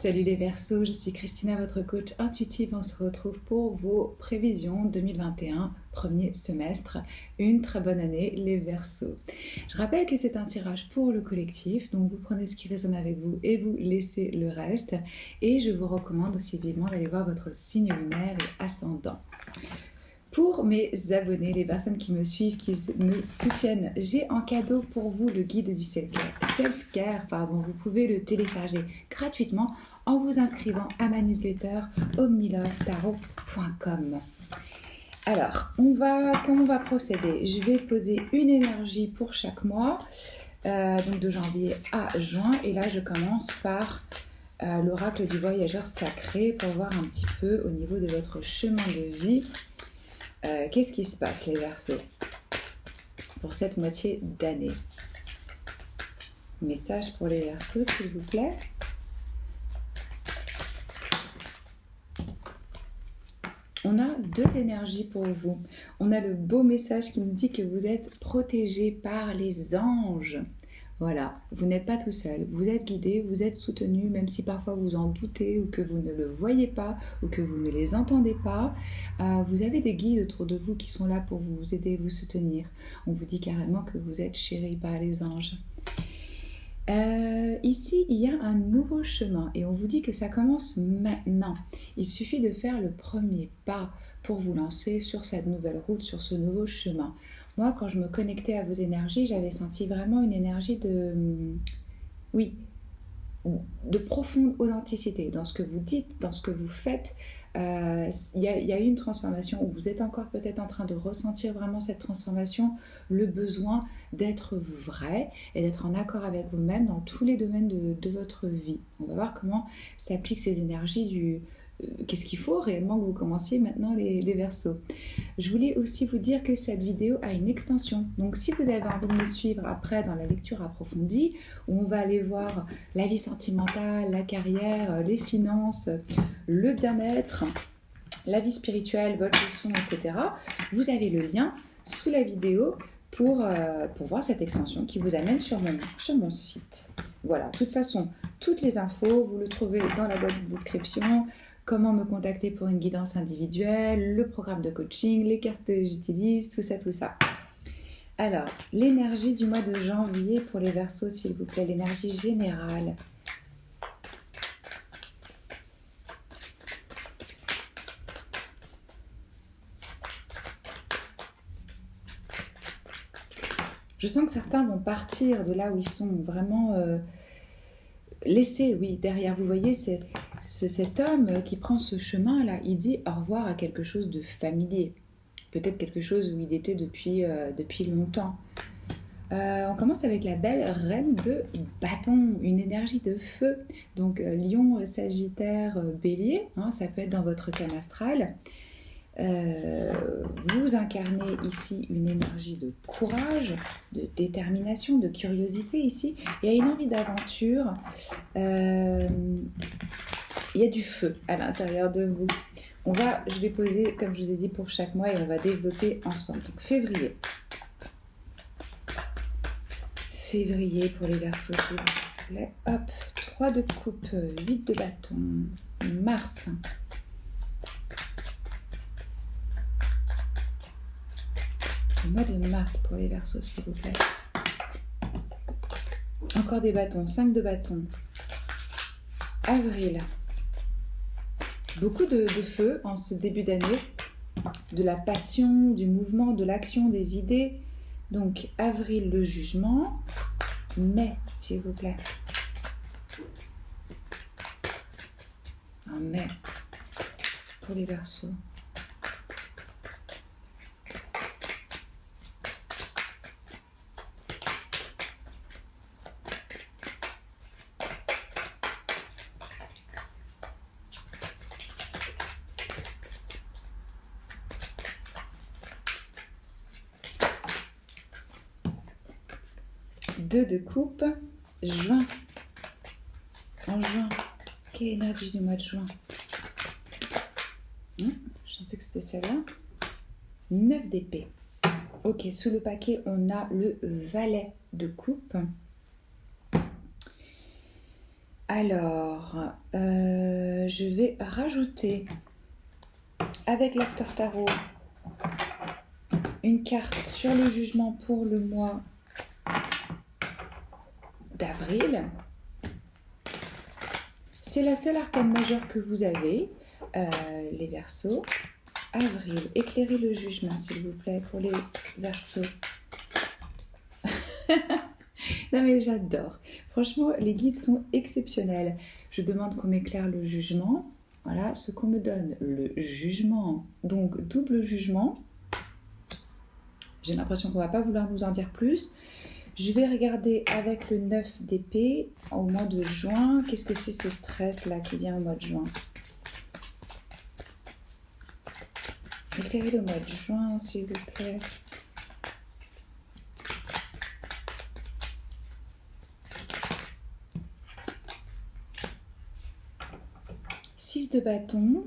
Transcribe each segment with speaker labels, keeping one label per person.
Speaker 1: Salut les Verseaux, je suis Christina, votre coach intuitive. On se retrouve pour vos prévisions 2021, premier semestre. Une très bonne année les Verseaux. Je rappelle que c'est un tirage pour le collectif, donc vous prenez ce qui résonne avec vous et vous laissez le reste. Et je vous recommande aussi vivement d'aller voir votre signe lunaire et ascendant. Pour mes abonnés, les personnes qui me suivent, qui me soutiennent, j'ai en cadeau pour vous le guide du self-care. Vous pouvez le télécharger gratuitement en vous inscrivant à ma newsletter omnilovetarot.com. Alors, comment on va procéder? Je vais poser une énergie pour chaque mois, donc de janvier à juin. Et là, je commence par l'oracle du voyageur sacré pour voir un petit peu au niveau de votre chemin de vie. Qu'est-ce qui se passe les Verseaux pour cette moitié d'année? Message pour les Verseaux s'il vous plaît. On a deux énergies pour vous. On a le beau message qui nous dit que vous êtes protégé par les anges. Voilà, vous n'êtes pas tout seul, vous êtes guidé, vous êtes soutenu, même si parfois vous en doutez ou que vous ne le voyez pas ou que vous ne les entendez pas. Vous avez des guides autour de vous qui sont là pour vous aider, vous soutenir. On vous dit carrément que vous êtes chéri par les anges. Ici, il y a un nouveau chemin et on vous dit que ça commence maintenant. Il suffit de faire le premier pas pour vous lancer sur cette nouvelle route, sur ce nouveau chemin. Moi, quand je me connectais à vos énergies, j'avais senti vraiment une énergie de profonde authenticité dans ce que vous dites, dans ce que vous faites. Il y a eu une transformation où vous êtes encore peut-être en train de ressentir vraiment cette transformation, le besoin d'être vrai et d'être en accord avec vous-même dans tous les domaines de votre vie. On va voir comment s'appliquent ces énergies qu'est-ce qu'il faut réellement que vous commenciez maintenant les Verseaux. Je voulais aussi vous dire que cette vidéo a une extension. Donc si vous avez envie de me suivre après dans la lecture approfondie, où on va aller voir la vie sentimentale, la carrière, les finances, le bien-être, la vie spirituelle, votre leçon, etc., vous avez le lien sous la vidéo pour voir cette extension qui vous amène sur mon site. Voilà, de toute façon, toutes les infos, vous le trouvez dans la boîte de description. Comment me contacter pour une guidance individuelle, le programme de coaching, les cartes que j'utilise, tout ça. Alors, l'énergie du mois de janvier pour les Verseaux, s'il vous plaît, l'énergie générale. Je sens que certains vont partir de là où ils sont, vraiment laissés, derrière. Vous voyez, c'est cet homme qui prend ce chemin-là, il dit au revoir à quelque chose de familier. Peut-être quelque chose où il était depuis longtemps. On commence avec la belle reine de bâton, une énergie de feu. Donc lion, sagittaire, bélier, ça peut être dans votre thème astral. Vous incarnez ici une énergie de courage, de détermination, de curiosité ici. Il y a une envie d'aventure. Il y a du feu à l'intérieur de vous. Je vais poser, comme je vous ai dit, pour chaque mois et on va développer ensemble. Donc février. Février pour les Verseaux, s'il vous plaît. Hop, 3 de coupe, 8 de bâton. Mars. Le mois de mars pour les Verseaux, s'il vous plaît. Encore des bâtons, 5 de bâtons. Avril. Beaucoup de feu en ce début d'année, de la passion, du mouvement, de l'action, des idées. Donc, avril, le jugement. Mai, s'il vous plaît. Un mai pour les Verseaux. Deux de coupe, juin. En juin, quelle énergie du mois de juin? Je pensais que c'était celle-là. 9 d'épée. Ok, sous le paquet, on a le valet de coupe. Alors, je vais rajouter avec l'After Tarot une carte sur le jugement pour le mois d'avril. C'est la seule arcane majeure que vous avez, les Verseaux. Avril, éclairez le jugement s'il vous plaît pour les Verseaux. Non mais j'adore. Franchement, les guides sont exceptionnels. Je demande qu'on m'éclaire le jugement. Voilà, ce qu'on me donne, le jugement. Donc, double jugement. J'ai l'impression qu'on ne va pas vouloir nous en dire plus. Je vais regarder avec le 9 d'épée au mois de juin. Qu'est-ce que c'est ce stress-là qui vient au mois de juin? Éclairez le mois de juin, s'il vous plaît. De bâton.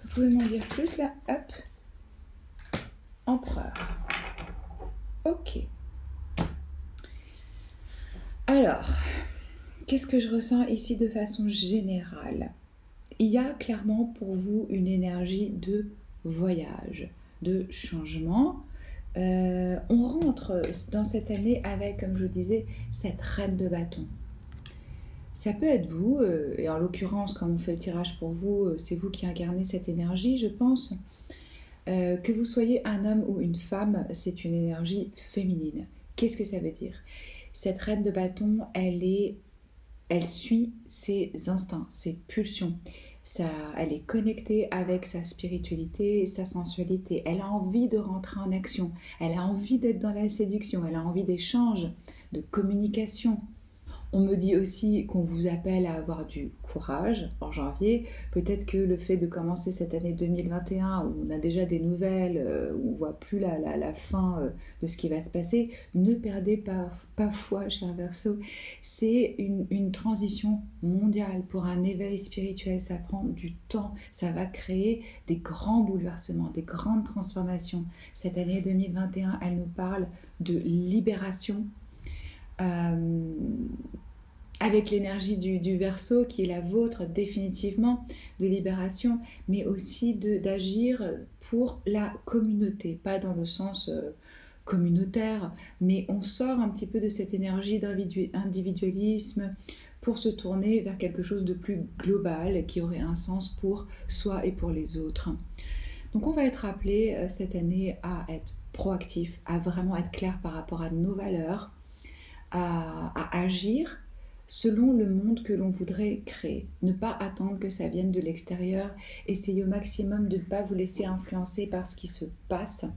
Speaker 1: Vous pouvez m'en dire plus là? Hop. Empereur. Ok. Alors, qu'est-ce que je ressens ici de façon générale? Il y a clairement pour vous une énergie de voyage, de changement. On rentre dans cette année avec, comme je vous disais, cette reine de bâton. Ça peut être vous, et en l'occurrence, quand on fait le tirage pour vous, c'est vous qui incarnez cette énergie, je pense. Que vous soyez un homme ou une femme, c'est une énergie féminine. Qu'est-ce que ça veut dire? Cette reine de bâton, elle suit ses instincts, ses pulsions. Elle est connectée avec sa spiritualité, sa sensualité. Elle a envie de rentrer en action. Elle a envie d'être dans la séduction. Elle a envie d'échange, de communication. On me dit aussi qu'on vous appelle à avoir du courage en janvier. Peut-être que le fait de commencer cette année 2021, où on a déjà des nouvelles, où on ne voit plus la fin de ce qui va se passer, ne perdez pas foi, cher Verseau. C'est une transition mondiale pour un éveil spirituel. Ça prend du temps. Ça va créer des grands bouleversements, des grandes transformations. Cette année 2021, elle nous parle de libération. Avec l'énergie du Verseau qui est la vôtre définitivement, de libération, mais aussi d'agir pour la communauté, pas dans le sens communautaire, mais on sort un petit peu de cette énergie d'individualisme pour se tourner vers quelque chose de plus global qui aurait un sens pour soi et pour les autres. Donc on va être appelé cette année à être proactif, à vraiment être clair par rapport à nos valeurs, à agir selon le monde que l'on voudrait créer. Ne pas attendre que ça vienne de l'extérieur. Essayez au maximum de ne pas vous laisser influencer par ce qui se passe.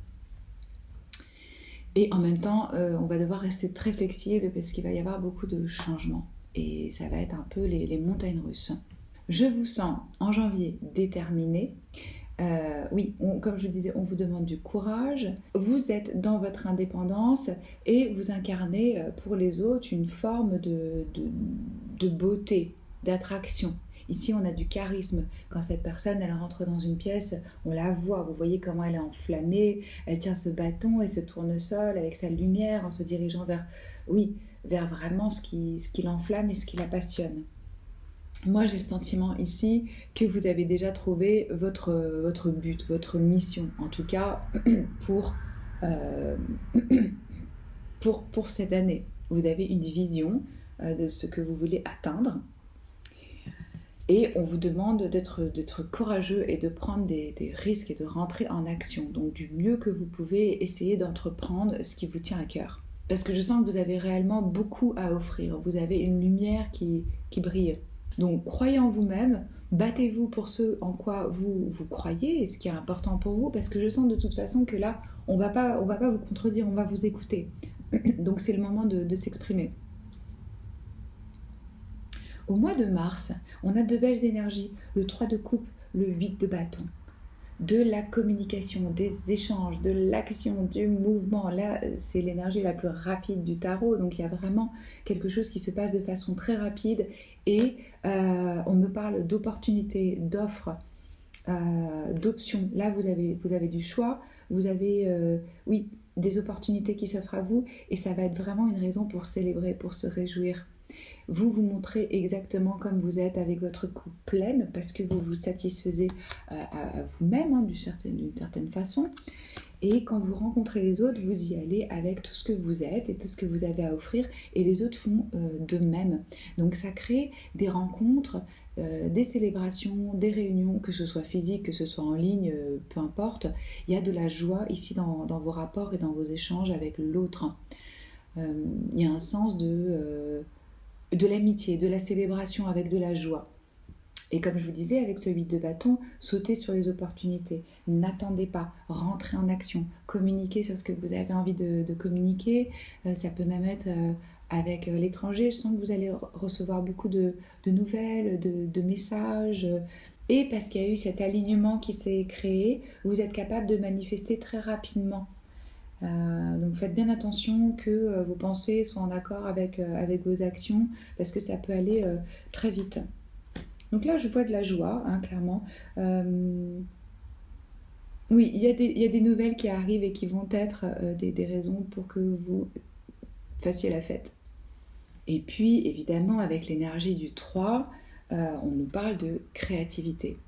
Speaker 1: Et en même temps, on va devoir rester très flexible parce qu'il va y avoir beaucoup de changements. Et ça va être un peu les montagnes russes. Je vous sens en janvier déterminé. Oui, comme je vous disais, on vous demande du courage. Vous êtes dans votre indépendance et vous incarnez pour les autres une forme de beauté, d'attraction. Ici, on a du charisme. Quand cette personne, elle rentre dans une pièce, on la voit. Vous voyez comment elle est enflammée. Elle tient ce bâton et ce tournesol avec sa lumière en se dirigeant vers vraiment ce qui l'enflamme et ce qui la passionne. Moi, j'ai le sentiment ici que vous avez déjà trouvé votre but, votre mission, en tout cas pour cette année. Vous avez une vision de ce que vous voulez atteindre et on vous demande d'être courageux et de prendre des risques et de rentrer en action. Donc, du mieux que vous pouvez, essayer d'entreprendre ce qui vous tient à cœur. Parce que je sens que vous avez réellement beaucoup à offrir. Vous avez une lumière qui brille. Donc, croyez en vous-même, battez-vous pour ce en quoi vous croyez et ce qui est important pour vous, parce que je sens de toute façon que là, on va pas vous contredire, on va vous écouter. Donc, c'est le moment de s'exprimer. Au mois de mars, on a de belles énergies, le 3 de coupe, le 8 de bâton. De la communication, des échanges, de l'action, du mouvement. Là, c'est l'énergie la plus rapide du tarot, donc il y a vraiment quelque chose qui se passe de façon très rapide et on me parle d'opportunités, d'offres d'options. Là, vous avez du choix, vous avez, oui, des opportunités qui s'offrent à vous, et ça va être vraiment une raison pour célébrer, pour se réjouir. Vous vous montrez exactement comme vous êtes avec votre coupe pleine, parce que vous vous satisfaisez à vous-même, hein, d'une certaine façon. Et quand vous rencontrez les autres, vous y allez avec tout ce que vous êtes et tout ce que vous avez à offrir, et les autres font de même. Donc ça crée des rencontres, des célébrations, des réunions, que ce soit physique, que ce soit en ligne, peu importe. Il y a de la joie ici dans vos rapports et dans vos échanges avec l'autre. Il y a un sens de l'amitié, de la célébration avec de la joie. Et comme je vous disais, avec ce 8 de bâton, sautez sur les opportunités. N'attendez pas, rentrez en action, communiquez sur ce que vous avez envie de communiquer. Ça peut même être avec l'étranger. Je sens que vous allez recevoir beaucoup de nouvelles, de messages. Et parce qu'il y a eu cet alignement qui s'est créé, vous êtes capable de manifester très rapidement. Donc faites bien attention que vos pensées soient en accord avec vos actions, parce que ça peut aller très vite. Donc là, je vois de la joie, hein, clairement. Oui, il y a des nouvelles qui arrivent et qui vont être des raisons pour que vous fassiez la fête. Et puis, évidemment, avec l'énergie du 3, on nous parle de créativité.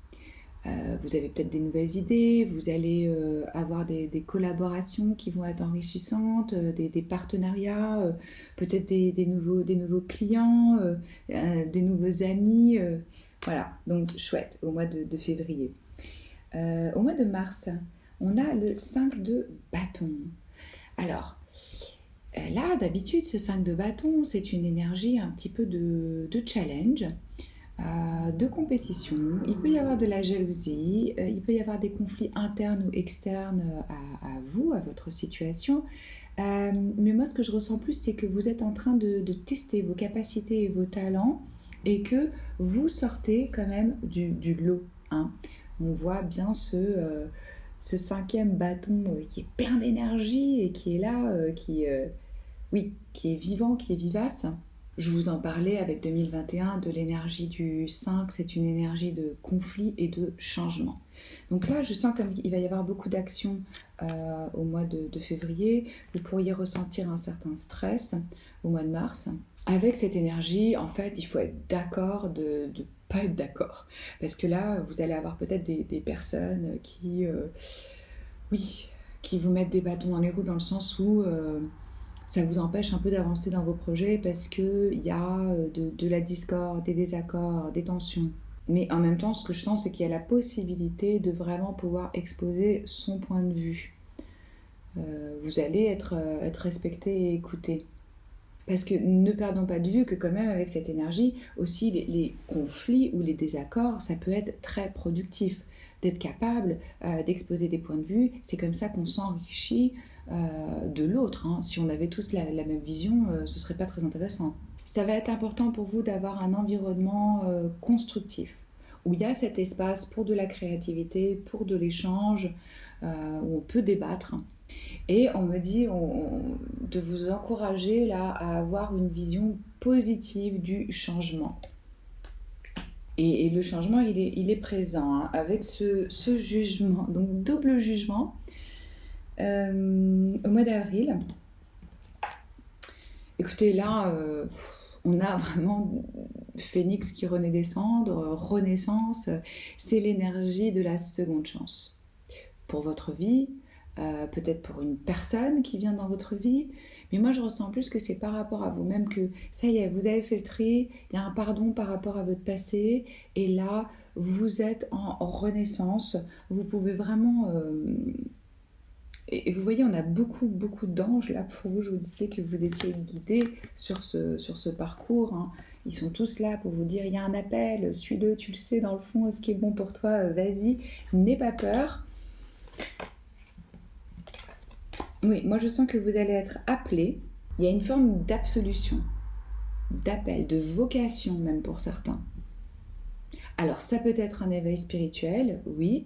Speaker 1: Vous avez peut-être des nouvelles idées, vous allez avoir des collaborations qui vont être enrichissantes, des partenariats, peut-être des nouveaux clients, des nouveaux amis. Voilà, donc chouette, au mois de février. Au mois de mars, on a le 5 de bâton. Alors, là, d'habitude, ce 5 de bâton, c'est une énergie un petit peu de challenge, de compétition. Il peut y avoir de la jalousie, il peut y avoir des conflits internes ou externes à vous, à votre situation. Mais moi, ce que je ressens plus, c'est que vous êtes en train de tester vos capacités et vos talents, et que vous sortez quand même du lot. Hein. On voit bien ce 5e bâton qui est plein d'énergie et qui est là, qui est vivant, qui est vivace. Je vous en parlais avec 2021 de l'énergie du 5, c'est une énergie de conflit et de changement. Donc là, je sens qu'il va y avoir beaucoup d'actions au mois de février. Vous pourriez ressentir un certain stress au mois de mars. Avec cette énergie, en fait, il faut être d'accord de pas être d'accord. Parce que là, vous allez avoir peut-être des personnes qui vous mettent des bâtons dans les roues, dans le sens où ça vous empêche un peu d'avancer dans vos projets, parce qu'il y a de la discorde, des désaccords, des tensions. Mais en même temps, ce que je sens, c'est qu'il y a la possibilité de vraiment pouvoir exposer son point de vue. Vous allez être respecté et écouté. Parce que ne perdons pas de vue que quand même avec cette énergie, aussi les conflits ou les désaccords, ça peut être très productif. D'être capable d'exposer des points de vue, c'est comme ça qu'on s'enrichit de l'autre. Hein. Si on avait tous la même vision, ce ne serait pas très intéressant. Ça va être important pour vous d'avoir un environnement constructif, où il y a cet espace pour de la créativité, pour de l'échange, où on peut débattre. Et on me dit de vous encourager là à avoir une vision positive du changement. Et le changement, il est présent, hein, avec ce jugement, donc double jugement. Au mois d'avril, écoutez, là, on a vraiment Phénix qui renaît des cendres, renaissance. C'est l'énergie de la seconde chance. Pour votre vie, peut-être pour une personne qui vient dans votre vie, mais moi je ressens plus que c'est par rapport à vous-même, que ça y est, vous avez fait le tri, il y a un pardon par rapport à votre passé, et là vous êtes en renaissance, vous pouvez vraiment... Et vous voyez, on a beaucoup d'anges là pour vous. Je vous disais que vous étiez guidés sur ce parcours, hein. Ils sont tous là pour vous dire, il y a un appel, suis-le, tu le sais dans le fond, ce qui est bon pour toi, vas-y, n'aie pas peur. Oui, moi je sens que vous allez être appelés. Il y a une forme d'absolution, d'appel, de vocation même pour certains. Alors ça peut être un éveil spirituel, oui,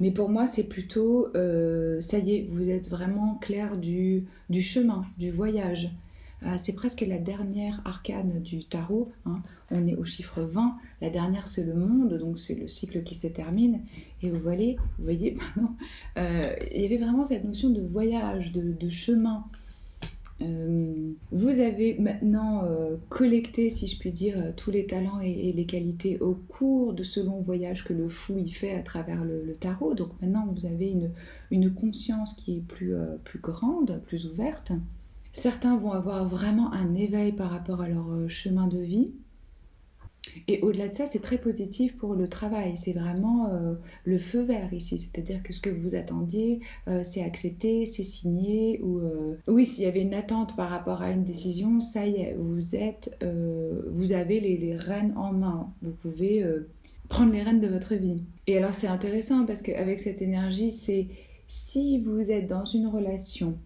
Speaker 1: mais pour moi c'est plutôt, ça y est, vous êtes vraiment clair du chemin, du voyage. C'est presque la dernière arcane du tarot, hein. On est au chiffre 20, la dernière c'est le monde, donc c'est le cycle qui se termine. Et vous voyez pardon, il y avait vraiment cette notion de voyage, de chemin. Vous avez maintenant collecté, si je puis dire, tous les talents et les qualités au cours de ce long voyage que le fou y fait à travers le tarot. Donc maintenant, vous avez une conscience qui est plus grande, plus ouverte. Certains vont avoir vraiment un éveil par rapport à leur chemin de vie. Et au-delà de ça, c'est très positif pour le travail. C'est vraiment le feu vert ici. C'est-à-dire que ce que vous attendiez, c'est accepté, c'est signé. Oui, s'il y avait une attente par rapport à une décision, ça y est, vous avez les rênes en main. Vous pouvez prendre les rênes de votre vie. Et alors, c'est intéressant parce qu'avec cette énergie, c'est si vous êtes dans une relation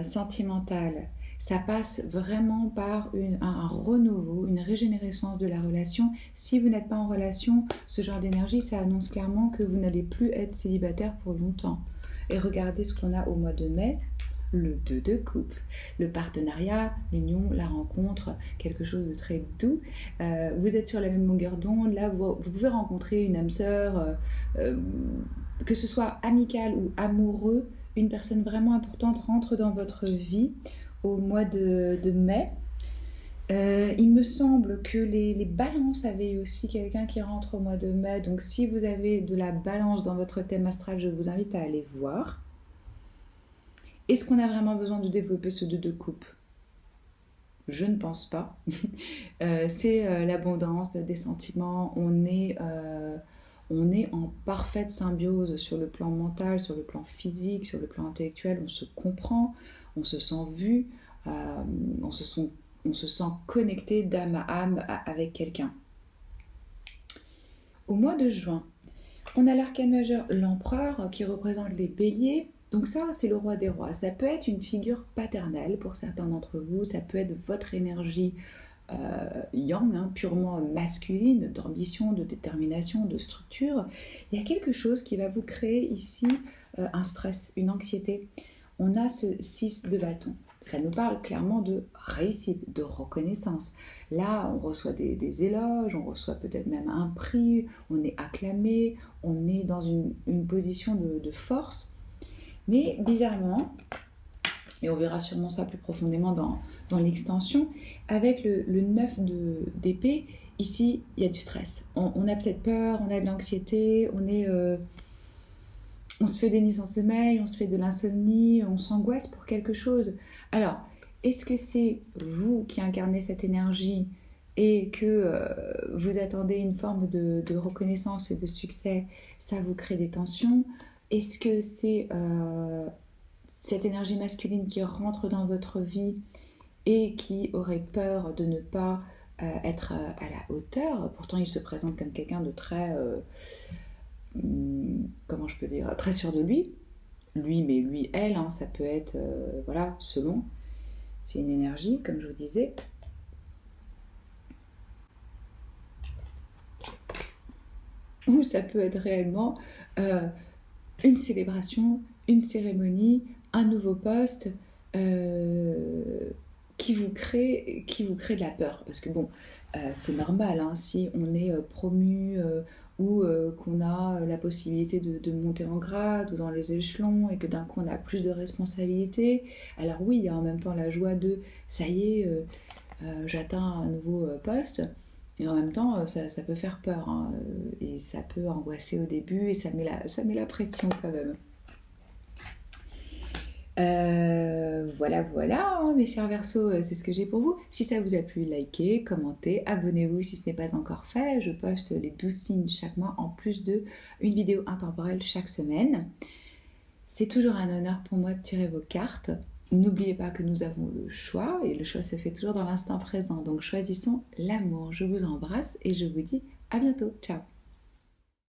Speaker 1: sentimentale, ça passe vraiment par un renouveau, une régénérescence de la relation. Si vous n'êtes pas en relation, ce genre d'énergie, ça annonce clairement que vous n'allez plus être célibataire pour longtemps. Et regardez ce qu'on a au mois de mai, le 2 de coupe, le partenariat, l'union, la rencontre, quelque chose de très doux. Vous êtes sur la même longueur d'onde, là vous pouvez rencontrer une âme sœur, que ce soit amical ou amoureux, une personne vraiment importante rentre dans votre vie au mois de mai. Il me semble que les balances avaient aussi quelqu'un qui rentre au mois de mai. Donc si vous avez de la balance dans votre thème astral, je vous invite à aller voir. Est-ce qu'on a vraiment besoin de développer ce 2 de coupe ? Je ne pense pas. C'est l'abondance des sentiments. On est en parfaite symbiose sur le plan mental, sur le plan physique, sur le plan intellectuel. On se comprend, on se sent vu, on se sent connecté d'âme à âme avec quelqu'un. Au mois de juin, on a l'arcane majeur, l'empereur, qui représente les béliers. Donc ça, c'est le roi des rois. Ça peut être une figure paternelle pour certains d'entre vous. Ça peut être votre énergie yang, hein, purement masculine, d'ambition, de détermination, de structure. Il y a quelque chose qui va vous créer ici un stress, une anxiété. On a ce 6 de bâton. Ça nous parle clairement de réussite, de reconnaissance. Là, on reçoit des éloges, on reçoit peut-être même un prix, on est acclamé, on est dans une position de force. Mais bizarrement, et on verra sûrement ça plus profondément dans l'extension, avec le 9 d'épée, ici, il y a du stress. On a peut-être peur, on a de l'anxiété, on se fait des nuits sans sommeil, on se fait de l'insomnie, on s'angoisse pour quelque chose. Alors, est-ce que c'est vous qui incarnez cette énergie et que vous attendez une forme de reconnaissance et de succès, ça vous crée des tensions ? Est-ce que c'est cette énergie masculine qui rentre dans votre vie et qui aurait peur de ne pas être à la hauteur ? Pourtant, il se présente comme quelqu'un de très, comment je peux dire, très sûr de lui. Lui, mais lui, elle, hein, ça peut être, voilà, selon. C'est une énergie, comme je vous disais. Ou ça peut être réellement une célébration, une cérémonie, un nouveau poste qui vous crée de la peur. Parce que bon, c'est normal, hein, si on est promu ou qu'on a la possibilité de monter en grade ou dans les échelons et que d'un coup on a plus de responsabilités. Alors oui, il y a en même temps la joie de ça y est, j'atteins un nouveau poste. Et en même temps, ça peut faire peur, hein, et ça peut angoisser au début et ça met la pression quand même. Voilà, hein, mes chers Verseaux, c'est ce que j'ai pour vous. Si ça vous a plu, likez, commentez, abonnez-vous si ce n'est pas encore fait. Je poste les 12 signes chaque mois en plus de une vidéo intemporelle chaque semaine. C'est toujours un honneur pour moi de tirer vos cartes. N'oubliez pas que nous avons le choix et le choix se fait toujours dans l'instant présent. Donc choisissons l'amour. Je vous embrasse et je vous dis à bientôt. Ciao.